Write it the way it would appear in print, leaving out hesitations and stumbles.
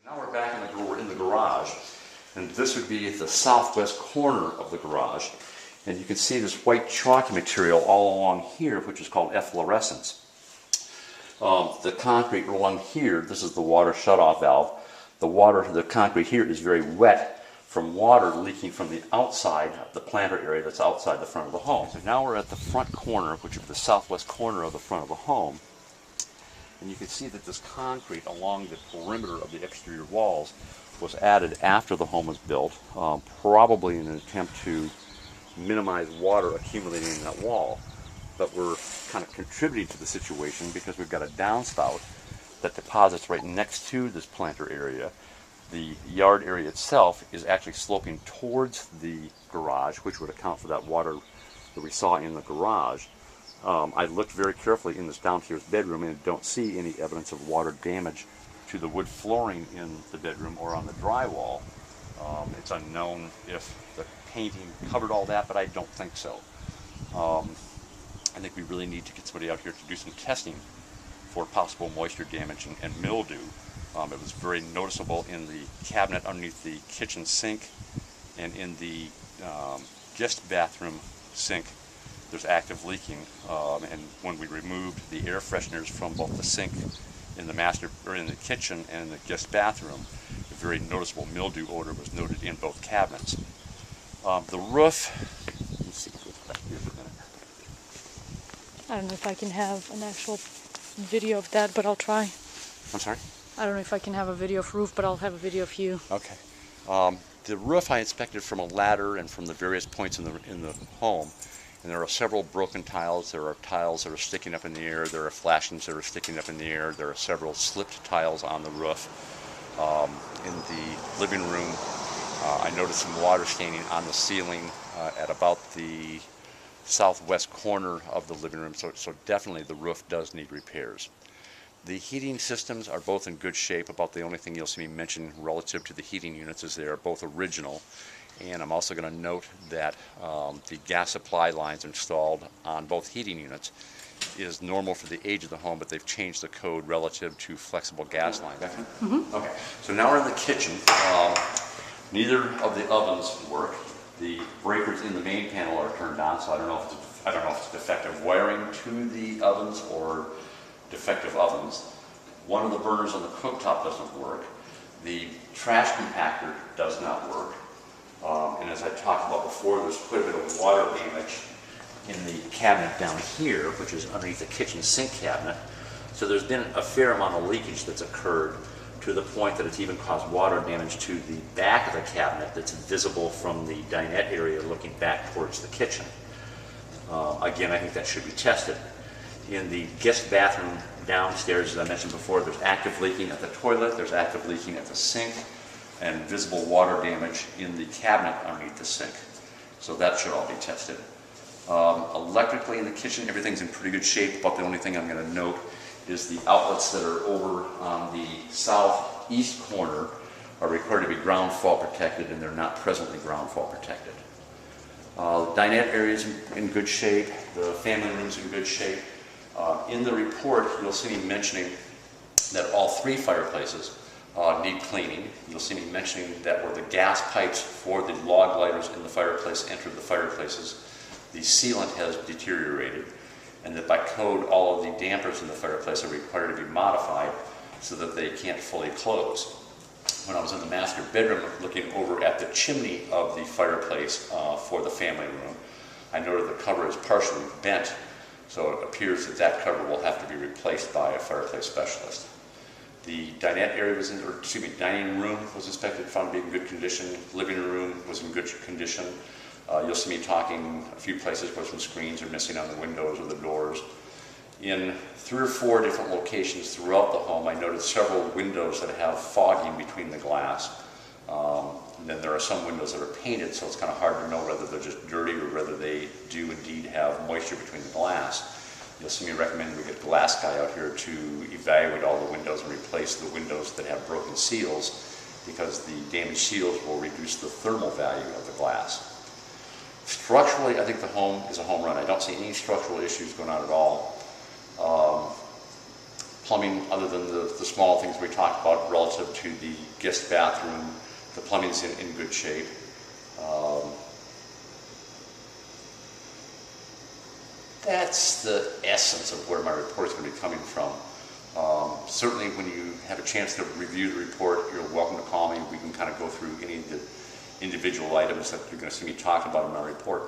Now we're back we're in the garage, and this would be the southwest corner of the garage. And you can see this white chalky material all along here, which is called efflorescence. The concrete along here, this is the water shutoff valve. The concrete here is very wet from water leaking from the outside of the planter area that's outside the front of the home. So now we're at the front corner, which is the southwest corner of the front of the home. And you can see that this concrete along the perimeter of the exterior walls was added after the home was built, probably in an attempt to minimize water accumulating in that wall. But we're kind of contributing to the situation because we've got a downspout that deposits right next to this planter area. The yard area itself is actually sloping towards the garage, which would account for that water that we saw in the garage. I looked very carefully in this downstairs bedroom and don't see any evidence of water damage to the wood flooring in the bedroom or on the drywall. It's unknown if the painting covered all that, but I don't think so. I think we really need to get somebody out here to do some testing for possible moisture damage and mildew. It was very noticeable in the cabinet underneath the kitchen sink and in the guest bathroom sink. There's active leaking, and when we removed the air fresheners from both the sink in the kitchen and the guest bathroom, a very noticeable mildew odor was noted in both cabinets. The roof, let me see back here for a minute. I don't know if I can have an actual video of that, but I'll try. I'm sorry? I don't know if I can have a video of roof, but I'll have a video of you. Okay. The roof I inspected from a ladder and from the various points in the home. And there are several broken tiles. There are tiles that are sticking up in the air. There are flashings that are sticking up in the air. There are several slipped tiles on the roof. In the living room, I noticed some water staining on the ceiling at about the southwest corner of the living room. So definitely the roof does need repairs. The heating systems are both in good shape. About the only thing you'll see me mention relative to the heating units is they are both original. And I'm also going to note that the gas supply lines installed on both heating units is normal for the age of the home, but they've changed the code relative to flexible gas lines. Mm-hmm. Okay, so now we're in the kitchen. Neither of the ovens work. The breakers in the main panel are turned on, so I don't know if it's defective wiring to the ovens or defective ovens. One of the burners on the cooktop doesn't work. The trash compactor does not work. And as I talked about before, there's quite a bit of water damage in the cabinet down here, which is underneath the kitchen sink cabinet. So there's been a fair amount of leakage that's occurred to the point that it's even caused water damage to the back of the cabinet that's visible from the dinette area looking back towards the kitchen. Again, I think that should be tested. In the guest bathroom downstairs, as I mentioned before, there's active leaking at the toilet, there's active leaking at the sink, and visible water damage in the cabinet underneath the sink. So that should all be tested. Electrically in the kitchen, everything's in pretty good shape, but the only thing I'm going to note is the outlets that are over on the southeast corner are required to be ground fault protected, and they're not presently ground fault protected. Dinette area is in good shape. The family room's in good shape. In the report, you'll see me mentioning that all three fireplaces need cleaning. You'll see me mentioning that where the gas pipes for the log lighters in the fireplace enter the fireplaces, the sealant has deteriorated, and that by code all of the dampers in the fireplace are required to be modified so that they can't fully close. When I was in the master bedroom looking over at the chimney of the fireplace for the family room, I noted the cover is partially bent, so it appears that that cover will have to be replaced by a fireplace specialist. The dinette area was dining room was inspected, found to be in good condition. Living room was in good condition. You'll see me talking a few places where some screens are missing on the windows or the doors. In 3 or 4 different locations throughout the home, I noted several windows that have fogging between the glass. And then there are some windows that are painted, so it's kind of hard to know whether they're just dirty or whether they do indeed have moisture between the glass. You'll see me recommend we get a glass guy out here to evaluate all the windows and replace the windows that have broken seals, because the damaged seals will reduce the thermal value of the glass. Structurally, I think the home is a home run. I don't see any structural issues going on at all. plumbing, other than the small things we talked about relative to the guest bathroom, the plumbing's in good shape. That's the essence of where my report is going to be coming from. Certainly when you have a chance to review the report, you're welcome to call me. We can kind of go through any of the individual items that you're going to see me talk about in my report.